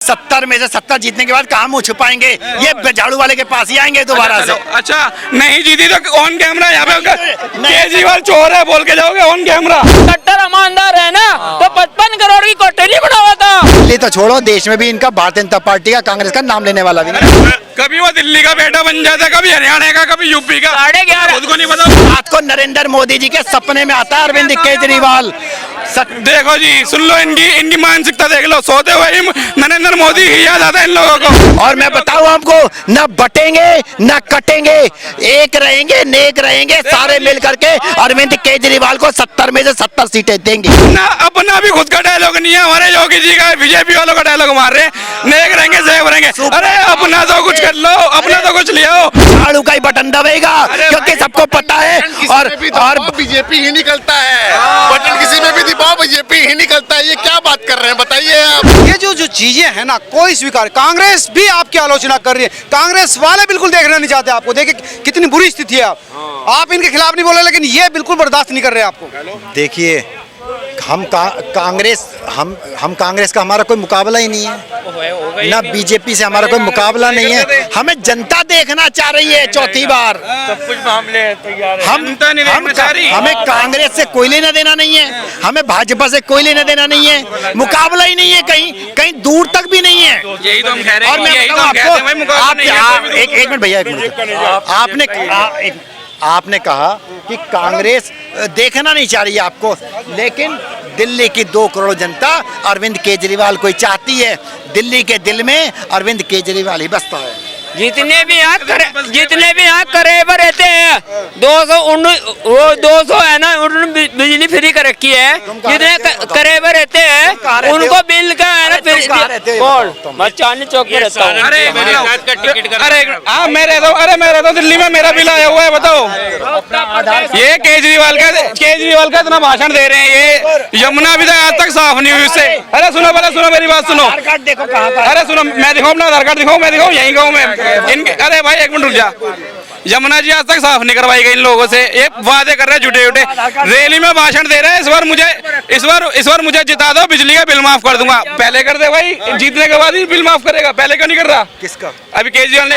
70 में से 70 जीतने के बाद कहाँ मुँह छुपाएंगे? ये झाड़ू वाले के पास ही आएंगे दोबारा से। अच्छा नहीं जीती तो ऑन कैमरा यहाँ पे केजरीवाल चोर है बोल के जाओगे ऑन कैमरा। कट्टर ईमानदार है ना तो 55 करोड़ की कोठरी बनावा था। दिल्ली तो छोड़ो, देश में भी इनका भारतीय जनता पार्टी का, कांग्रेस का नाम लेने वाला भी नहीं। कभी वो दिल्ली का बेटा बन जाता, कभी हरियाणा का, कभी यूपी का। 11:30 खुद को नहीं पता। रात को नरेंद्र मोदी जी के सपने में आता है अरविंद केजरीवाल। देखो जी सुन लो इनकी मानसिकता देख लो, सोते हुए ही नरेंद्र मोदी ही याद आता है इन लोगों को। और मैं बताऊं आपको, न बटेंगे न कटेंगे, एक रहेंगे नेक रहेंगे, सारे मिल करके अरविंद केजरीवाल को 70 में से 70 सीटें देंगे। ना अपना भी खुद का डायलॉग नहीं है, हमारे योगी जी का बीजेपी वालों का डायलॉग मार रहे, नेक रहेंगे सेव रहेंगे। अरे अपना तो कुछ कर लो, अपना तो कुछ ले आओ। झाड़ू का ही बटन दबेगा क्योंकि सबको पता है। और बीजेपी ही निकलता है, बटन किसी में भी दबाओ बीजेपी ही निकलता है। ये क्या बात कर रहे हैं बताइए आप? ये जो चीजें है ना कोई स्वीकार, कांग्रेस भी आपकी आलोचना कर रही है, कांग्रेस वाले बिल्कुल देखना नहीं चाहते आपको। देखिए कितनी बुरी स्थिति है। आप इनके खिलाफ नहीं बोले लेकिन ये बिल्कुल बर्दाश्त नहीं कर रहे आपको। देखिए हम कांग्रेस का हमारा कोई मुकाबला ही नहीं है, ना बीजेपी से हमारा कोई मुकाबला नहीं है। हमें जनता देखना चाह रही है चौथी बार। सब कुछ मामले तैयार है। हमें कांग्रेस से कोई लेना देना नहीं है, हमें भाजपा से कोई लेना देना नहीं है, मुकाबला ही नहीं है, कहीं दूर तक भी नहीं है। यही तो हम कह रहे हैं। और मैं बताऊं आपको, एक मिनट भैया, एक मिनट। आपने कहा कि कांग्रेस देखना नहीं चाह रही है आपको, लेकिन दिल्ली की 2 करोड़ जनता अरविंद केजरीवाल को चाहती है। दिल्ली के दिल में अरविंद केजरीवाल ही बसता है। जितने भी यहाँ करेबर रहते हैं 200 है ना, उन्होंने बिजली फ्री कर रखी है। जितने करेबर रहते हैं उनको बिल का है ना कौन मैं चांदनी चौक पे रहता हूँ। मैं रहता हूँ दिल्ली में, मेरा बिल आया हुआ है। बताओ ये केजरीवाल का इतना भाषण दे रहे हैं, ये यमुना भी आज तक साफ नहीं हुई उससे। अरे सुनो मेरी बात सुनो। अरे सुनो, मैं दिखाऊँ अपना आधार कार्ड दिखाऊँ, मैं दिखाऊँ यहीं गाँव में इनके। अरे भाई एक मिनट रुक जा। यमुना जी आज तक साफ नहीं करवाई गई इन लोगों से। ये वादे कर रहे हैं झूठे रैली में भाषण दे रहे हैं। इस बार मुझे जिता दो, बिजली का बिल माफ कर दूंगा। पहले कर दे भाई, जीतने के बाद ही बिल माफ करेगा, पहले क्यों नहीं कर रहा? किसका? अभी केजरीवाल ने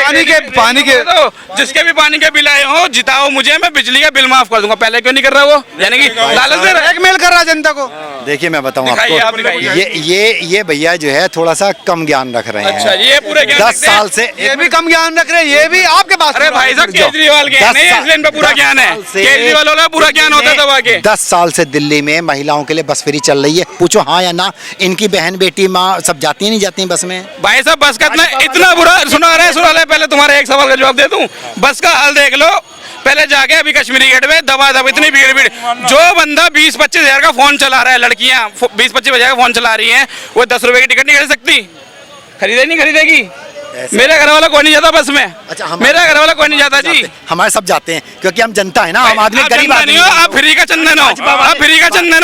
पानी के तो जिसके भी पानी के बिल आए हो, जिताओ मुझे, मैं बिजली का बिल माफ कर दूंगा। पहले क्यों नहीं कर रहा वो? यानी कि लालच दे रहा, ब्लैकमेल कर रहा जनता को। देखिए मैं बताऊं आपको, ये भैया जो है थोड़ा सा कम ज्ञान रख रहे हैं। अच्छा ये पूरे 10 साल से ये भी कम ज्ञान रख रहे हैं, ये भी आपके पास। अरे भाई साहब केजरीवाल के नहीं, इसलिए इन पे पूरा ज्ञान है। केजरीवाल वाला पूरा ज्ञान होता है दबा के। 10 साल से दिल्ली में महिलाओं के लिए बस फ्री चल रही है। पूछो हाँ या ना, इनकी बहन बेटी माँ सब जाती है नहीं जाती है बस में? भाई साहब बस का इतना बुरा सुना रहे। पहले तुम्हारे एक सवाल का जवाब दे दूं, बस का हाल देख लो। पहले जाके अभी कश्मीरी गेट में दबा इतनी भीड़। जो बंदा 20-25 हजार का फोन चला रहा है, लड़कियां 20-25 हजार का फोन चला रही हैं, वो 10 रुपए की टिकट नहीं खरीद सकती? खरीदेगी? मेरे घर वाला कोई नहीं जाता बस में। अच्छा, मेरा घर वाला कोई नहीं जाता जी। हमारे सब जाते हैं क्योंकि हम जनता है ना, हम आदमी गरीब आदमी हो। आप फ्री का चंदन हो,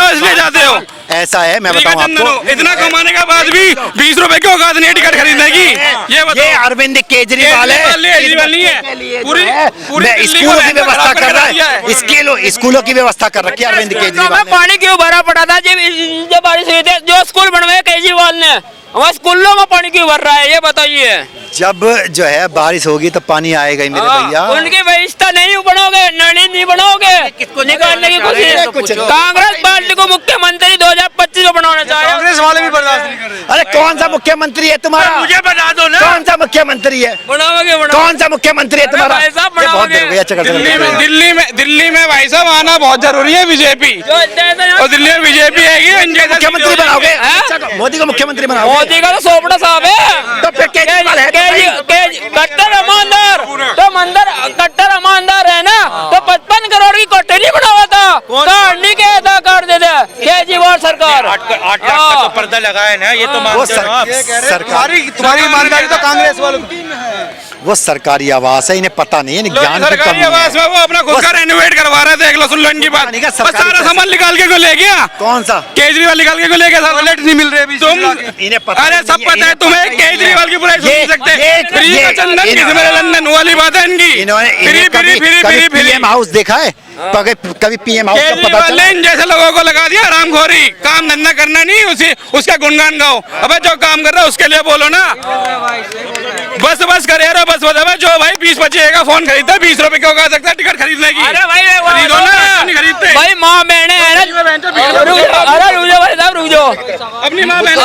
इसलिए जाते हो। ऐसा है, मैं बताऊं आपको, इतना कमाने के बाद भी 20 रुपए की औकात नहीं है टिकट खरीदने की। ये अरविंद केजरीवाल है, नहीं है। पूरी स्कूलों की व्यवस्था कर रहा है, स्कूलों की व्यवस्था कर रखी है अरविंद केजरीवाल। पानी क्यों भरा पड़ा था जब बारिश हुई थी? जो स्कूल बनवाए केजरीवाल ने, हमारे स्कूलों में पानी क्यों भर रहा है ये बताइए। जब जो है बारिश होगी तो पानी आएगा ही मेरे भैया। उनकी व्यवस्था नहीं बनाओगे, नाली नहीं बनाओगे, निकालने की कोशिश। कांग्रेस पार्टी को मुख्यमंत्री 2025 को बनाना चाहे, कांग्रेस वाले भी बर्दाश्त नहीं कर रहे। अरे कौन सा मुख्यमंत्री है तुम्हारा? मुझे बता दो ना, कौन सा मुख्यमंत्री है? बनाओगे कौन सा मुख्यमंत्री है तुम्हारा? दिल्ली में भाई साहब आना बहुत जरूरी है बीजेपी। और दिल्ली में बीजेपी है, मुख्यमंत्री बनाओगे? मोदी को मुख्यमंत्री बनाओगे? मोदी का तो सोपड़ा साहब है, तो फिर केजरीवाल है। कट्टर ईमानदार है ना तो 55 करोड़ की कोठरी बनावा था। कार्ड नहीं कहता, कार्ड दे दे केजरीवाल सरकार। 8 लाख का तो पर्दा लगाए ना, ये तो मानते हो आप। सरकारी तुम्हारी ईमानदारी तो कांग्रेस वालों की। वो सरकारी आवास है, इन्हें पता नहीं है, ज्ञान की सरकारी कमी आवास में वो अपना खुद का रेनोवेट करवा रहे थे। देख लो, सुन लो इनकी बात। सारा सामान निकाल के ले गया। कौन सा? केजरीवाल निकाल के ले गया। टॉयलेट नहीं मिल रहे तुम इन्हें पता? अरे सब पता है तुम्हें, केजरीवाल की बुराई सुन सकते। फ्री का चंदन किसी में लंदन वाली बात है इनकी। इन्होंने पीएम हाउस देखा है? कभी पीएम हाउस का पता केजरीवाल चला? ने इन जैसे लोगों को लगा दिया हरामखोरी, काम धंधा करना नहीं, उसका गुणगान गाओ। अबे जो काम कर रहा है उसके लिए बोलो ना, बस करे रहो, बस बताओ जो भाई 20-25 का फोन खरीदता है 20 रुपए क्यों कहा सकता है टिकट खरीदने की? अरे भाई खरीदो ना, नहीं खरीदते भाई माँ बहने है ना, अरे रुक जाओ भाई साहब, रुक जाओ, अपनी माँ बहन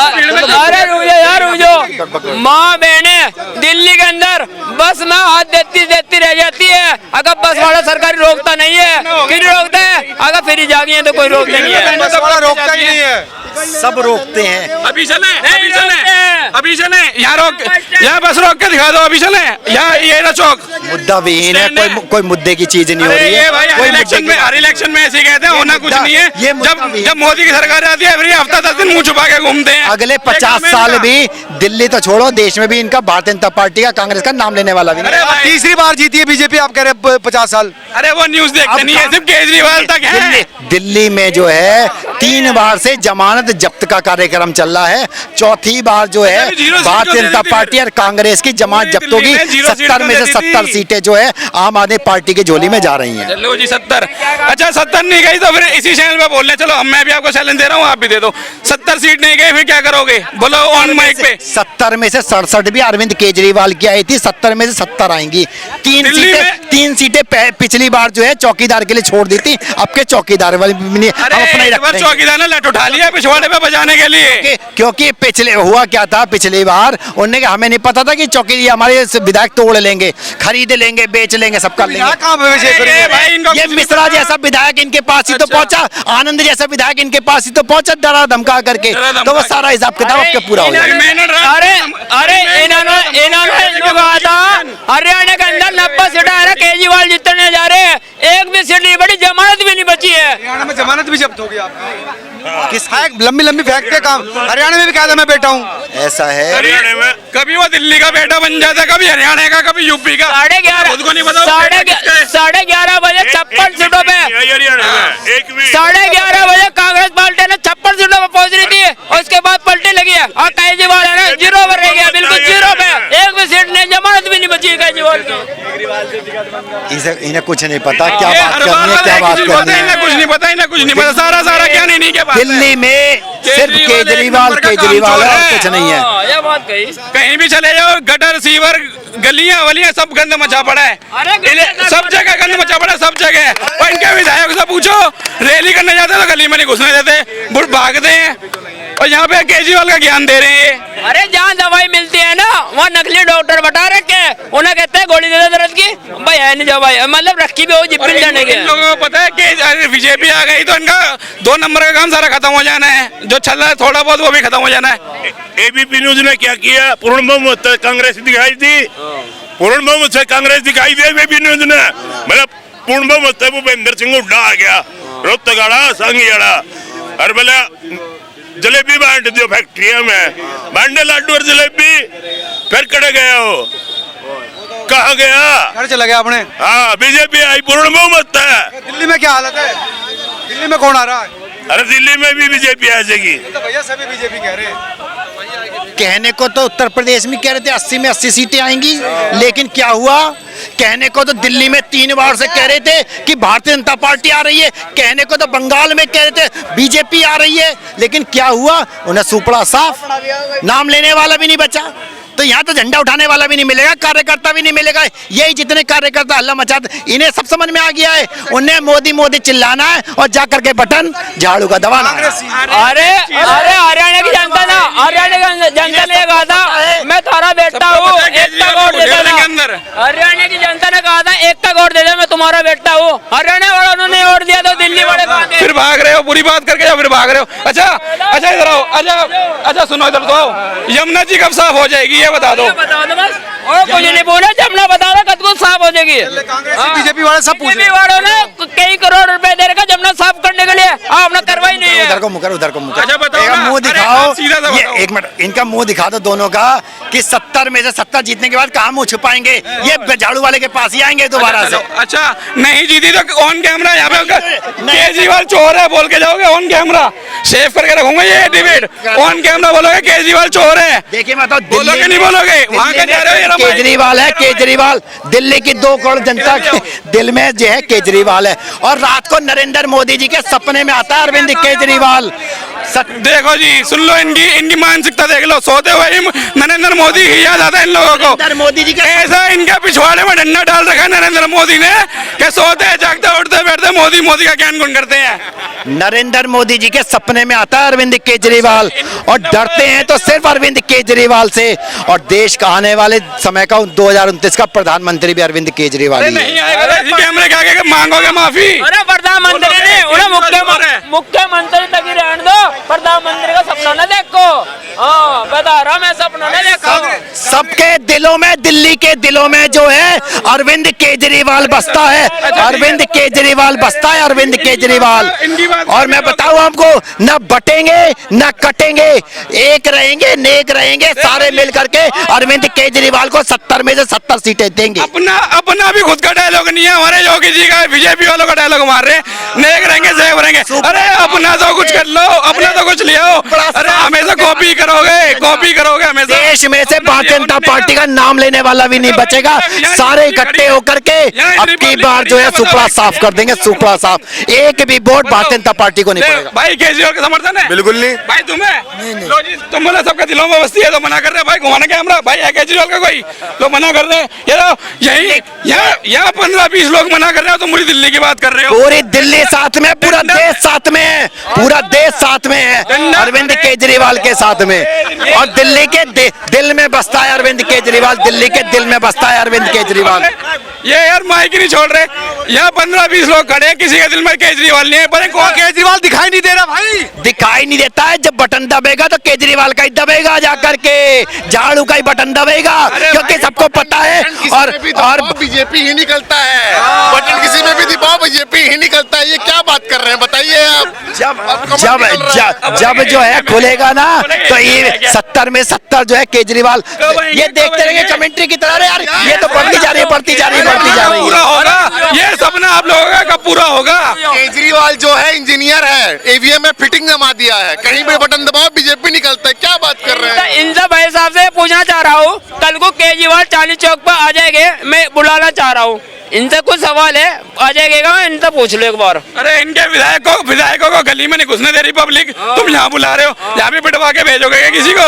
अरे रुक जाओ यार, रुक जाओ। माँ बहने दिल्ली के अंदर बस में हाथ देती रह जाती है, अगर बस वाला सरकारी रोकता नहीं है, फिर रोकता है, अगर फ्री जागी है तो कोई रोक नहीं है, बस वाला रोकता ही नहीं है। सब रोकते हैं। अभी चले, नहीं रोकते। अभी चले, यहाँ बस रोक के दिखा दो, अभी चले, यहाँ ये ना चौक मुद्दा विहीन है, कोई मुद्दे की चीज नहीं हो अरे रही ये है। भाई कोई हर इलेक्शन में ऐसे ही कहते हैं, होना कुछ नहीं है। ये मुद्दा भी है। जब मोदी की सरकार आती है फिर हफ्ता 10 दिन मुंह छुपा के घूमते हैं। अगले 50 साल भी दिल्ली तो छोड़ो, देश में भी इनका भारतीय जनता पार्टी का, कांग्रेस का नाम लेने वाला भी नहीं। अरे भाई, तीसरी बार जीती है बीजेपी, आप कह रहे हैं 50 साल। अरे वो न्यूज देखते नहीं है, सिर्फ केजरीवाल तक है। दिल्ली में जो है 3 बार से जमानत जब्त का कार्यक्रम चल रहा है, चौथी बार जो है अभी 0 सीट भारतीय जो जनता दे पार्टी और कांग्रेस की जमानत पूरी जब्त होगी। दिल्ली में 0 सीट 70 में तो से दे दी 70 थी। सीटें जो है आम आदमी पार्टी की झोली में जा रही हैं। लो जी 70, अच्छा 70 नहीं गई तो फिर इसी चैनल पे बोल रहे, चलो मैं भी आपको चैलेंज दे रहा हूँ, आप भी दे दो। 70 सीट नहीं गई फिर क्या करोगे, बोलो ऑन माइक पे। 70 में से 67 भी अरविंद केजरीवाल की आई थी, 70 में से 70 आएंगी। दिल्ली में? 3 सीटें पिछली बार जो है चौकीदार के लिए छोड़ दी थी, अब के चौकीदार वाली भी नहीं, हम अपना ही अरे रखते हैं। चौकीदार ने लट उठा लिया पिछवाड़े पे बजाने के लिए। क्योंकि पिछले हुआ क्या था, पिछली बार उन्होंने हमें नहीं पता था कि चौकी हमारे विधायक तोड़ लेंगे, खरीद लेंगे, बेच लेंगे, सब कर लेंगे। ये भाई इनको ये कुछ मिश्रा नहीं पता। जैसा विधायक इनके पास ही तो अच्छा। पहुंचा, आनंद जैसा विधायक इनके पास ही तो पहुंचा, डरा धमका करके, डरा धमका तो वो के। सारा हिसाब किताब आपके पूरा हो जाएगा। अरे इन्होंने कहा था हरियाणा के अंदर 90 सीटें है, केजरीवाल जीतने जा रहे हैं, एक भी सीट नहीं बड़ी, जमानत भी नहीं बची है। हरियाणा में जमानत भी जब्त हो गई आपकी। किसका लंबी लंबी फेंकते काम, हरियाणा में भी कहा था मैं बेटा हूँ। ऐसा है, हरियाणा में कभी वो दिल्ली का बेटा बन जाता है, कभी हरियाणा का, कभी यूपी का। 11:30 खुद को नहीं पता वो साढ़े बेटा किसका है। 11:30 बजे 56 सीटों पे, 11:30 बजे कांग्रेस पार्टी ने 56 सीटों पे पहुंच रही थी, और उसके बाद पलटी लगी है, और केजरीवाल है ना 0 पर रह गया, बिल्कुल 0 पे, एक भी सीट नहीं, जमानत भी नहीं बची केजरीवाल की। इन्हें कुछ नहीं पता क्या ये बात हर करनी बार है, क्या वाला बात किसी को करनी पता ही है। नहीं, कुछ नहीं पता, इन्हें कुछ नहीं पता, सारा क्या नहीं के पास है। दिल्ली में सिर्फ केजरीवाल एक नंबर का केजरीवाल है काम और चोर कुछ नहीं है। हाँ, ये बात कही। कहीं भी चले जाओ, गटर सीवर गलियां वलियां सब गंद मचा पड़ा है। अरे गंद सब जगह गंद मचा पड़ा है, सब जगह। और इनके विधायक से पूछो, रैली करने जाते तो गली में नहीं घुसने देते, बुढ़ भागते हैं, और यहाँ पे केजरीवाल का ज्ञान दे रहे हैं ये। अरे जहाँ दवाई मिलती है ना, वहाँ नकली डॉक्टर बता रखे हैं, उन्हें कहते हैं गोली दे दो दर्द की, भाई है नहीं दवाई, मतलब रखी भी हो जिप मिल जाने के। इन लोगों को पता है कि बीजेपी आ गई तो इनका 2 नंबर का काम सारा खत्म हो जाना है, जो चल रहा है थोड़ा बहुत वो भी खत्म हो जाना है। एबीपी न्यूज ने क्या किया, पूर्ण बहुमत से कांग्रेस दिखाई दी, पूर्ण बहुमत से कांग्रेस दिखाई दी एबीपी न्यूज ने, मतलब पूर्ण बहुमत से भूपेंद्र सिंह हुड्डा आ गया, रोहतगाड़ा सांगियाड़ा, और बोले जलेबी बांट दियो फैक्ट्रिया में, बांटे लाडू और जलेबी, फिर कड़े गया हो, कहा गया, घर चला गया आपने। हाँ बीजेपी आई, पूर्ण बहुमत है। दिल्ली में क्या हालत है, दिल्ली में कौन आ रहा है? अरे दिल्ली में भी बीजेपी आ जाएगी। तो भैया सभी बीजेपी कह रहे हैं। कहने को तो उत्तर प्रदेश में कह रहे थे 80 में 80 सीटें आएंगी, लेकिन क्या हुआ, कहने को तो दिल्ली में 3 बार से कह रहे थे कि भारतीय जनता पार्टी आ रही है, कहने को तो बंगाल में कह रहे थे बीजेपी आ रही है, लेकिन क्या हुआ, उन्हें सुपड़ा साफ, नाम लेने वाला भी नहीं बचा। तो यहाँ तो झंडा उठाने वाला भी नहीं मिलेगा, कार्यकर्ता भी नहीं मिलेगा। यही जितने कार्यकर्ता हल्ला मचाते, इन्हें सब समझ में आ गया है, उन्हें मोदी मोदी चिल्लाना है और जाकर के बटन झाड़ू का दबाना है। अरे हरियाणा की जनता ना, हरियाणा की जनता ने कहा था मैं तारा बेटा हूँ, एक का वोट दे देना। हरियाणा की जनता ने कहा था 1 का वोट दे दे, मैं तुम्हारा बेटा हूँ। हरियाणा वालों ने वोट दिया तो दिल्ली वाले कहा थे फिर भाग रहे हो, बुरी बात करके या फिर भाग रहे हो। अच्छा इधर आओ, अच्छा सुनो, इधर तो आओ, यमुना जी कब साफ हो जाएगी ये बता दो। बता दो बस, और कुछ नहीं बोला, जमुना बता दो कब साफ हो जाएगी। कांग्रेस बीजेपी वाले सब पूछ रहे बीजेपी वालों ने कई करोड़ रुपए दे रखा जमुना साफ करने के लिए, आपने करवाई नहीं है। उधर को मुकर, उधर को मुकर। अच्छा बताओ इनका ना, मुंह अरे दिखाओ, आप सीधा सा ये बताओ। 1 मिनट, इनका मुंह दिखा दो दोनों का कि 70 में से 70 जीतने के बाद कहाँ मुंह छुपाएंगे, ये झाड़ू वाले के पास ही आएंगे दोबारा से। अच्छा नहीं जीती तो ऑन कैमरा यहाँ पे केजरीवाल चोर है बोल के जाओगे, ऑन कैमरा सेव करके रखूंगा ये डिबेट, ऑन कैमरा बोलोगे केजरीवाल चोर है, देखिए मैं तो बोलोगे नहीं बोलोगे, वहाँ का जा रहे हो। केजरीवाल है, केजरीवाल दिल्ली की 2 करोड़ जनता के दिल में जो है केजरीवाल है। और रात को नरेंद्र मोदी जी के सपने में आता है अरविंद केजरीवाल। देखो जी, सुन लो, इनकी मानसिकता देख लो। सोते हुए ही नरेंद्र मोदी ही याद आता है इन लोगों को। नरेंद्र मोदी जी के ऐसा इनके पिछवाड़े में डंडा डाल रखा है नरेंद्र मोदी ने कि सोते जागते उठते बैठते मोदी मोदी का ज्ञान गुण करते हैं। नरेंद्र मोदी जी के सपने में आता है अरविंद केजरीवाल, और डरते हैं तो सिर्फ अरविंद केजरीवाल से। और देश का आने वाले समय का 2029 का प्रधानमंत्री भी अरविंद केजरीवाल ही है। नहीं आएगा तो इसी कैमरे के आगे के मांगोगे माफी। अरे प्रधानमंत्री ने उन्हें मुख्यमंत्री तक ही रहने दो, प्रधानमंत्री का सपना न देखो। हाँ, बता रहा मैं, सपना न देखो। सबके दिलों में, दिल्ली के दिलों में जो है अरविंद केजरीवाल बसता है। अरविंद केजरीवाल बसता है, अरविंद केजरीवाल। और मैं बताऊं आपको, न बटेंगे न कटेंगे, एक रहेंगे, नेक रहेंगे, सारे मिल करके अरविंद केजरीवाल को 70 में से 70 सीटें देंगे। अपना भी खुद का डायलॉग नहीं है, हमारे योगी जी का, बीजेपी वालों का डायलॉग मार रहे हैं, नेक रहेंगे, सेव रहेंगे। अरे अपना तो कुछ कर लो, अपना तो कुछ ले आओ। अरे हमेशा कॉपी करोगे हमेशा। देश में से भारतीय जनता पार्टी का नाम लेने वाला भी नहीं बचेगा, सारे इकट्ठे होकर के अब की बार जो है सुपड़ा साफ कर देंगे, सुपड़ा साफ। एक भी वोट भारतीय जनता पार्टी को नहीं पड़ेगा। भाई केजरीवाल का समर्थन है? बिल्कुल नहीं। भाई तुम्हें लो जी, तुम बोले सबके दिलों में बस्ती है तो मना कर रहे हैं। भाई घुमाना कैमरा, भाई है केजरीवाल का कोई तो मना कर रहे हैं। ये लो, यही यहाँ 15-20 लोग मना कर रहे हो, तुम पूरी दिल्ली की बात कर रहे हो। पूरी दिल्ली साथ में, पूरा देश साथ में है, पूरा देश साथ में है अरविंद केजरीवाल के साथ में। और दिल्ली के दिल में बसता है अरविंद केजरीवाल, दिल्ली के दिल में बसता है अरविंद केजरीवाल। ये यार माइक नहीं छोड़ रहे, यहाँ 15-20 लोग खड़े हैं, किसी के दिल में केजरीवाल नहीं है। पर केजरीवाल दिखाई नहीं दे रहा भाई, दिखाई नहीं देता है। जब बटन दबेगा तो केजरीवाल का ही दबेगा, जाकर के झाड़ू का ही बटन दबेगा, क्योंकि सबको पता है। और बीजेपी ही निकलता है, बटन किसी में भी दबाओ बीजेपी ही निकलता है। ये क्या बात कर रहे हैं बताइए आप। जब जो है खुलेगा ना तो ये 70 में 70 जो है केजरीवाल। ये देखते रहेंगे कमेंट्री की तरह। यार ये तो बढ़ती जा रही है, बढ़ती जा रही है, बढ़ती जा रही पूरा है। होगा ये सपना आप लोगों का, कब पूरा होगा? केजरीवाल जो है इंजीनियर है, ईवीएम में फिटिंग जमा दिया है, कहीं भी बटन दबाओ बीजेपी निकलता है। क्या बात कर रहे हैं? इनसे भाई साहब से पूछना चाह रहा हूँ, कल को केजरीवाल चांदनी चौक पर आ जाएंगे, मैं बुलाना चाह रहा हूँ। इनसे कुछ सवाल है, आ जाएगा, इनसे पूछ लो एक बार। अरे इनके विधायकों को गली में नहीं घुसने दे रही पब्लिक, तुम यहाँ बुला रहे हो, यहाँ भी पिटवा के भेजोगे किसी को?